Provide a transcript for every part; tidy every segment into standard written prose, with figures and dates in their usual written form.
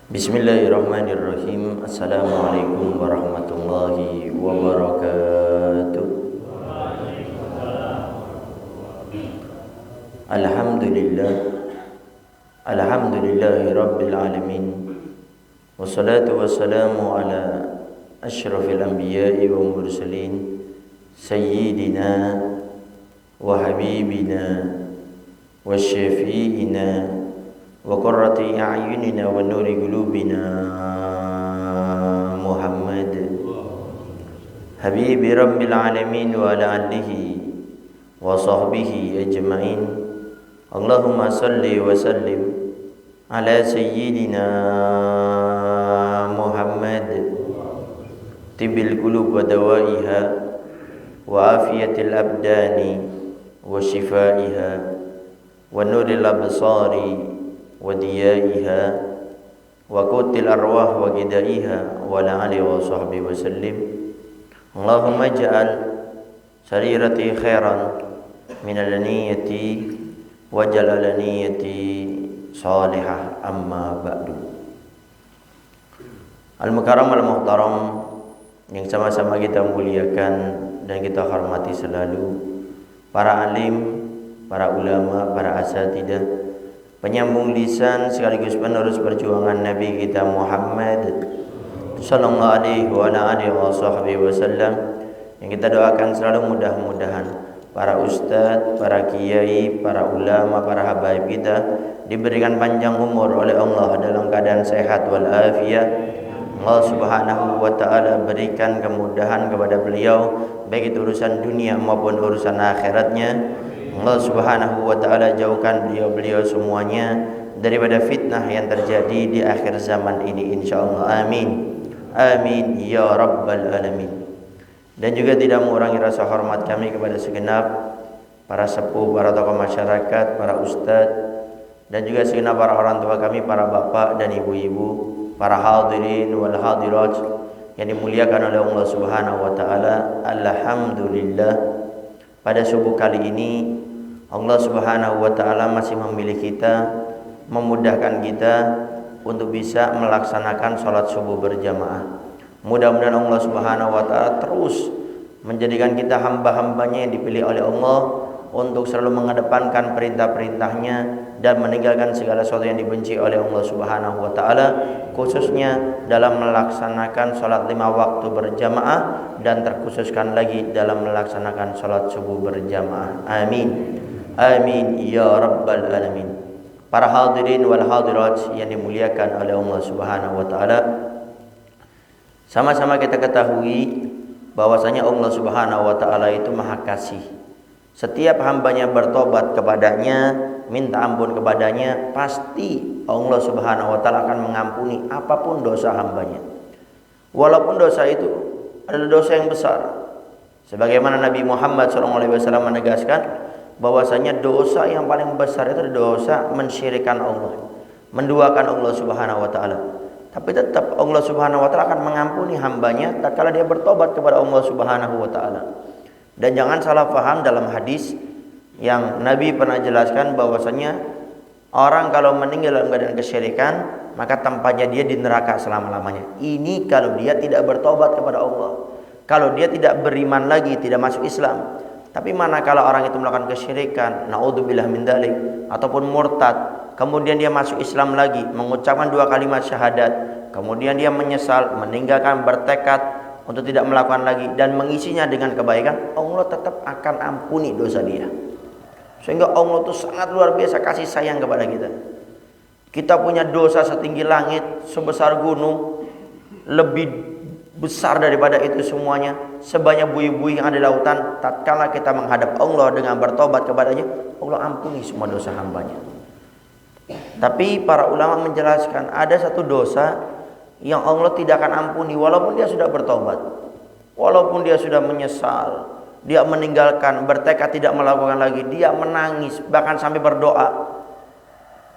Bismillahirrahmanirrahim. Assalamualaikum warahmatullahi wabarakatuh. Alhamdulillah. Alhamdulillahi rabbil alamin. Wassalatu wassalamu ala asyrafil anbiya'i wa mursalin sayyidina wa habibina wa syafi'ina wa qurrati a'yunina wa nuri qulubina Muhammad habibi rabbil alamin wa ala alihi wa sahbihi ajma'in. Allahumma salli wa sallim ala sayyidina Muhammad tibil qulub wa dawaiha wa afiyatil abdani wa shifaiha wa nuril absari wa diyaiha wa qutil arwah wa gidaiha wa ala alihi wa sahbihi wa sallim. Allahumma ja'al sarirati khairan min al-niyati wa jalal niyati salihah, amma ba'du. Al-mukarram al-muhtaram yang sama-sama kita muliakan dan kita hormati selalu, para alim, para ulama, para asatidah, penyambung lisan sekaligus penerus perjuangan Nabi kita Muhammad sallallahu alaihi wa alihi wasallam, yang kita doakan selalu mudah-mudahan para ustadz, para kiai, para ulama, para habaib kita diberikan panjang umur oleh Allah dalam keadaan sehat wal afiyah. Allah Subhanahu wa taala berikan kemudahan kepada beliau baik itu urusan dunia maupun urusan akhiratnya. Allah Subhanahu wa taala jauhkan beliau-beliau semuanya daripada fitnah yang terjadi di akhir zaman ini, insyaallah. Amin. Amin ya rabbal alamin. Dan juga tidak mengurangi rasa hormat kami kepada segenap para sepuh, para tokoh masyarakat, para ustadz, dan juga segenap para orang tua kami, para bapak dan ibu-ibu, para hadirin wal hadirat yang dimuliakan oleh Allah Subhanahu wa taala. Alhamdulillah, pada subuh kali ini Allah Subhanahu wa taala masih memilih kita, memudahkan kita untuk bisa melaksanakan sholat subuh berjamaah. Mudah-mudahan Allah Subhanahu wa taala terus menjadikan kita hamba-hambanya yang dipilih oleh Allah untuk selalu mengedepankan perintah-perintahnya dan meninggalkan segala sesuatu yang dibenci oleh Allah Subhanahu wa taala, khususnya dalam melaksanakan sholat 5 waktu berjamaah dan terkhususkan lagi dalam melaksanakan sholat subuh berjamaah. Amin. Amin ya rabbal alamin. Para hadirin wal hadirat yang dimuliakan oleh Allah Subhanahu wa taala, sama-sama kita ketahui bahwasanya Allah Subhanahu wa taala itu Maha Kasih. Setiap hambanya bertobat kepadanya, minta ampun kepadanya, pasti Allah Subhanahu wa taala akan mengampuni apapun dosa hambanya. Walaupun dosa itu adalah dosa yang besar. Sebagaimana Nabi Muhammad SAW menegaskan bahwasanya dosa yang paling besar itu dosa mensyirikkan Allah, menduakan Allah Subhanahu wa taala. Tapi tetap Allah Subhanahu wa taala akan mengampuni hambanya tatkala dia bertobat kepada Allah Subhanahu wa taala. Dan jangan salah paham dalam hadis yang Nabi pernah jelaskan bahwasanya orang kalau meninggal dalam keadaan kesyirikan maka tempatnya dia di neraka selama-lamanya. Ini kalau dia tidak bertobat kepada Allah, kalau dia tidak beriman lagi, tidak masuk Islam. Tapi manakala orang itu melakukan kesyirikan, naudzubillah min dzalik, ataupun murtad, kemudian dia masuk Islam lagi, mengucapkan 2 kalimat syahadat, kemudian dia menyesal, meninggalkan, bertekad untuk tidak melakukan lagi dan mengisinya dengan kebaikan, Allah tetap akan ampuni dosa dia. Sehingga Allah itu sangat luar biasa kasih sayang kepada kita. Kita punya dosa setinggi langit, sebesar gunung, lebih besar daripada itu semuanya, sebanyak buih-buih yang ada di lautan. Tatkala kita menghadap Allah dengan bertobat kepadanya, Allah ampuni semua dosa hambanya. Tapi para ulama menjelaskan ada satu dosa yang Allah tidak akan ampuni walaupun dia sudah bertobat, walaupun dia sudah menyesal, dia meninggalkan, bertekad tidak melakukan lagi, dia menangis bahkan sampai berdoa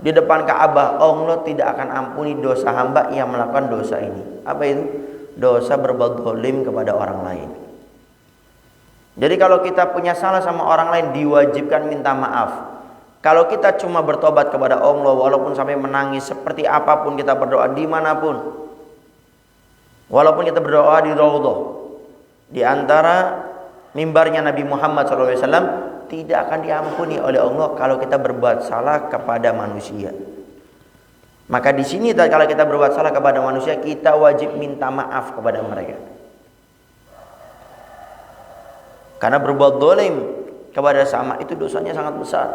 di depan Ka'bah, Allah tidak akan ampuni dosa hamba yang melakukan dosa ini. Apa itu? Dosa berbuat zalim kepada orang lain. Jadi kalau kita punya salah sama orang lain, diwajibkan minta maaf. Kalau kita cuma bertobat kepada Allah walaupun sampai menangis seperti apapun kita berdoa dimanapun, walaupun kita berdoa di Raudhah, di antara mimbarnya Nabi Muhammad SAW, tidak akan diampuni oleh Allah kalau kita berbuat salah kepada manusia. Maka di sini kalau kita berbuat salah kepada manusia, kita wajib minta maaf kepada mereka. Karena berbuat zalim kepada sama itu dosanya sangat besar.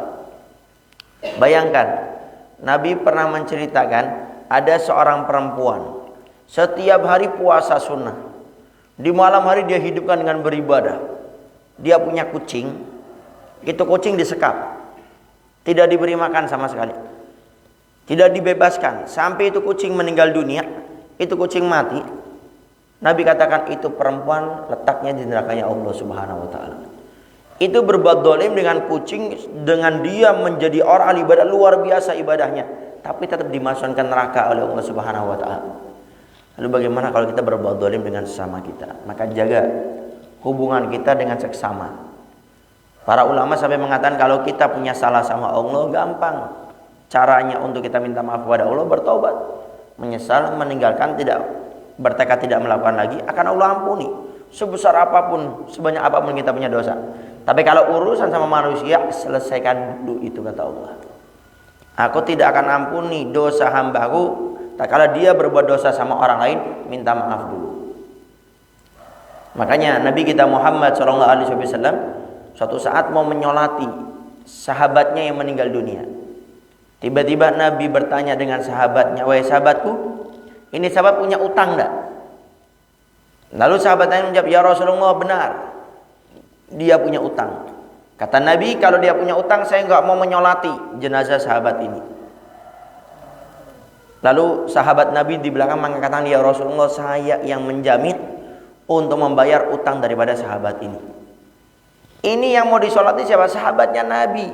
Bayangkan, Nabi pernah menceritakan ada seorang perempuan setiap hari puasa sunnah. Di malam hari dia hidupkan dengan beribadah. Dia punya kucing, itu kucing disekap, tidak diberi makan sama sekali, tidak dibebaskan sampai itu kucing meninggal dunia, itu kucing mati. Nabi katakan itu perempuan letaknya di nerakanya Allah Subhanahu wa taala. Itu berbuat zalim dengan kucing, dengan dia menjadi orang ahli ibadah luar biasa ibadahnya, tapi tetap dimasukkan neraka oleh Allah Subhanahu wa taala. Lalu bagaimana kalau kita berbuat zalim dengan sesama kita? Maka jaga hubungan kita dengan seksama. Para ulama sampai mengatakan kalau kita punya salah sama Allah, gampang caranya untuk kita minta maaf kepada Allah, bertobat, menyesal, meninggalkan, tidak bertekad tidak melakukan lagi, akan Allah ampuni sebesar apapun, sebanyak apapun kita punya dosa. Tapi kalau urusan sama manusia, selesaikan dulu itu, kata Allah. Aku tidak akan ampuni dosa hambaku tak kala dia berbuat dosa sama orang lain, minta maaf dulu. Makanya Nabi kita Muhammad SAW suatu saat mau menyolati sahabatnya yang meninggal dunia. Tiba-tiba Nabi bertanya dengan sahabatnya, wahai sahabatku, ini sahabat punya utang enggak? Lalu sahabatnya menjawab, ya Rasulullah, benar, dia punya utang. Kata Nabi, kalau dia punya utang, saya enggak mau menyolati jenazah sahabat ini. Lalu sahabat Nabi di belakang mengatakan, ya Rasulullah, saya yang menjamin untuk membayar utang daripada sahabat ini. Ini yang mau disolati siapa? Sahabatnya Nabi.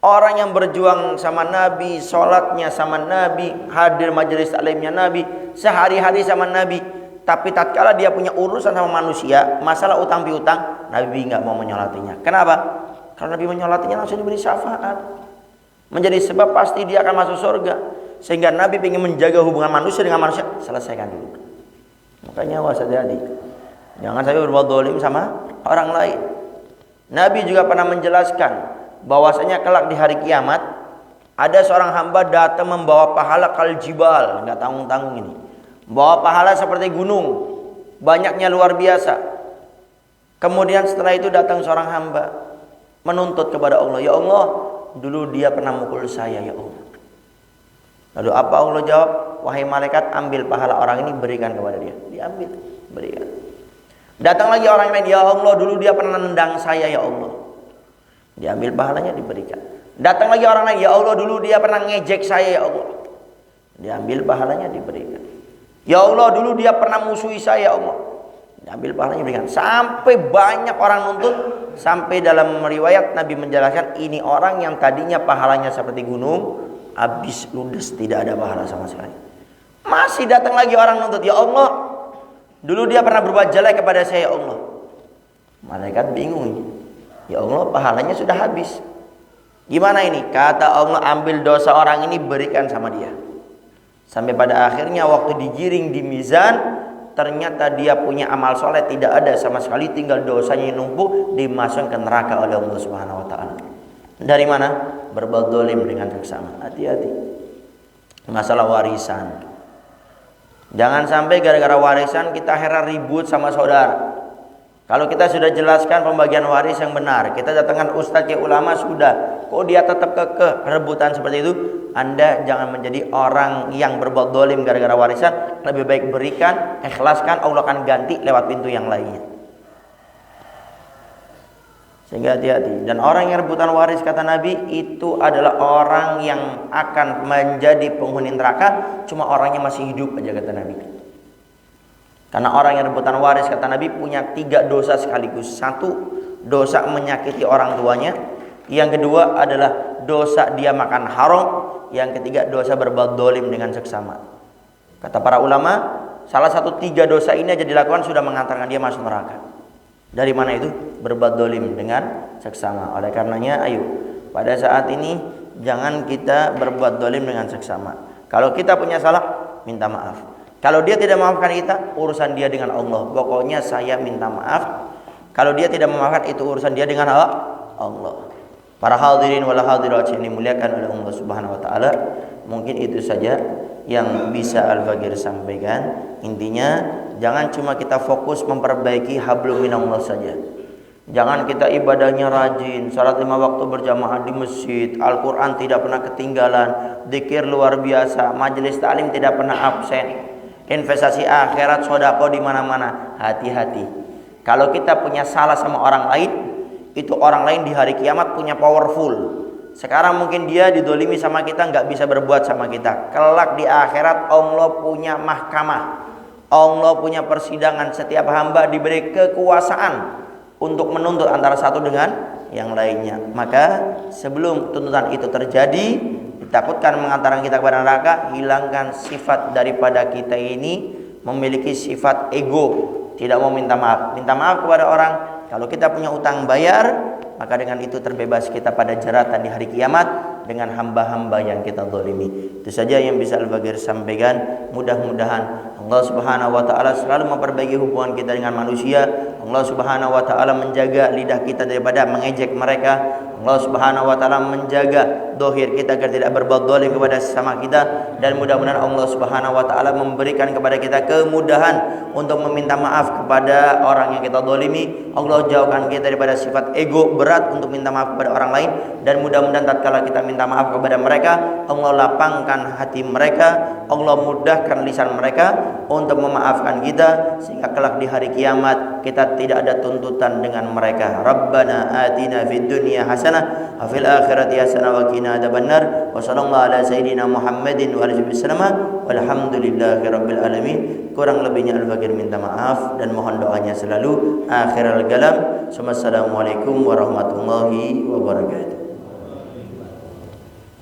Orang yang berjuang sama Nabi, sholatnya sama Nabi, hadir majelis taklimnya Nabi, sehari-hari sama Nabi. Tapi tatkala dia punya urusan sama manusia, masalah utang piutang, Nabi nggak mau menyolatinya. Kenapa? Karena Nabi menyolatinya langsung diberi syafaat, menjadi sebab pasti dia akan masuk surga. Sehingga Nabi ingin menjaga hubungan manusia dengan manusia, selesaikan dulu. Makanya awas hati-hati, jangan sampai berbuat zalim sama orang lain. Nabi juga pernah menjelaskan bahwasanya kelak di hari kiamat ada seorang hamba datang membawa pahala kal jibal, nggak tanggung-tanggung ini, bawa pahala seperti gunung, banyaknya luar biasa. Kemudian setelah itu datang seorang hamba menuntut kepada Allah, ya Allah, dulu dia pernah mukul saya ya Allah. Lalu apa Allah jawab? Wahai malaikat, ambil pahala orang ini, berikan kepada dia. Diambil, berikan. Datang lagi orang lain, ya Allah, dulu dia pernah nendang saya ya Allah. Diambil pahalanya, diberikan. Datang lagi orang lain, ya Allah, dulu dia pernah ngejek saya ya Allah. Diambil pahalanya, diberikan. Ya Allah, dulu dia pernah musuhi saya ya Allah. Diambil pahalanya, diberikan. Sampai banyak orang nuntut, sampai dalam riwayat Nabi menjelaskan, ini orang yang tadinya pahalanya seperti gunung, habis ludes, tidak ada pahala sama sekali. Masih datang lagi orang nuntut, ya Allah, dulu dia pernah berbuat jelek kepada saya ya Allah. Malaikat bingung, ya Allah, pahalanya sudah habis. Gimana ini? Kata Allah, ambil dosa orang ini, berikan sama dia. Sampai pada akhirnya waktu digiring di mizan, ternyata dia punya amal soleh tidak ada sama sekali, tinggal dosanya yang numpuk, dimasukkan ke neraka oleh Allah Subhanahu wa taala. Dari mana? Berbuat zalim dengan seksama. Hati-hati. Masalah warisan, jangan sampai gara-gara warisan kita heran ribut sama saudara. Kalau kita sudah jelaskan pembagian waris yang benar, kita datangkan ustadz ke ulama, sudah, kok dia tetap kekeh rebutan seperti itu, Anda jangan menjadi orang yang berbuat zalim gara-gara warisan. Lebih baik berikan, ikhlaskan, Allah akan ganti lewat pintu yang lainnya. Sehingga hati-hati. Dan orang yang rebutan waris, kata Nabi, itu adalah orang yang akan menjadi penghuni neraka, cuma orangnya masih hidup aja, kata Nabi. Karena orang yang rebutan waris, kata Nabi, punya 3 dosa sekaligus. 1, dosa menyakiti orang tuanya. Yang kedua adalah dosa dia makan haram. Yang ketiga, dosa berbuat zalim dengan seksama. Kata para ulama, salah satu 3 dosa ini aja dilakukan sudah mengantarkan dia masuk neraka. Dari mana itu? Berbuat zalim dengan seksama. Oleh karenanya, ayo pada saat ini jangan kita berbuat dolim dengan seksama. Kalau kita punya salah, minta maaf. Kalau dia tidak memaafkan kita, urusan dia dengan Allah. Pokoknya saya minta maaf. Kalau dia tidak memaafkan, itu urusan dia dengan Allah. Para hadirin wal hadirat yang dimuliakan oleh Allah Subhanahu wa taala, mungkin itu saja yang bisa Al-Bagir sampaikan. Intinya jangan cuma kita fokus memperbaiki hablum minallah saja. Jangan kita ibadahnya rajin, salat 5 waktu berjamaah di masjid, Al-Quran tidak pernah ketinggalan, zikir luar biasa, majelis taklim tidak pernah absen, investasi akhirat, sedekah di mana-mana. Hati-hati. Kalau kita punya salah sama orang lain, itu orang lain di hari kiamat punya powerful. Sekarang mungkin dia didolimi sama kita, nggak bisa berbuat sama kita. Kelak di akhirat Allah punya mahkamah, Allah punya persidangan. Setiap hamba diberi kekuasaan untuk menuntut antara satu dengan yang lainnya. Maka sebelum tuntutan itu terjadi, ditakutkan mengantarkan kita kepada neraka, hilangkan sifat daripada kita ini memiliki sifat ego, tidak mau minta maaf. Minta maaf kepada orang. Kalau kita punya utang bayar, maka dengan itu terbebas kita pada jeratan di hari kiamat dengan hamba-hamba yang kita zalimi. Itu saja yang bisa Al-Bagir sampaikan. Mudah-mudahan Allah Subhanahu wa taala selalu memperbaiki hubungan kita dengan manusia. Allah Subhanahu wa taala menjaga lidah kita daripada mengejek mereka. Allah Subhanahu wa taala menjaga dohir kita agar tidak berbuat zalim kepada sesama kita, dan mudah-mudahan Allah Subhanahu wa taala memberikan kepada kita kemudahan untuk meminta maaf kepada orang yang kita zalimi. Allah jauhkan kita daripada sifat ego berat untuk minta maaf kepada orang lain, dan mudah-mudahan tatkala kita minta maaf kepada mereka, Allah lapangkan hati mereka, Allah mudahkan lisan mereka untuk memaafkan kita, sehingga kelak di hari kiamat kita tidak ada tuntutan dengan mereka. Rabbana atina fid dunya hasanah wa fil akhirati hasanah wa qina adzabannar. Wa sallallahu ala sayyidina Muhammadin wa alihi wasallam. Walhamdulillahi rabbil alamin. Kurang lebihnya Al-Bagir minta maaf dan mohon doanya selalu. Akhirul kalam. Assalamualaikum warahmatullahi wabarakatuh.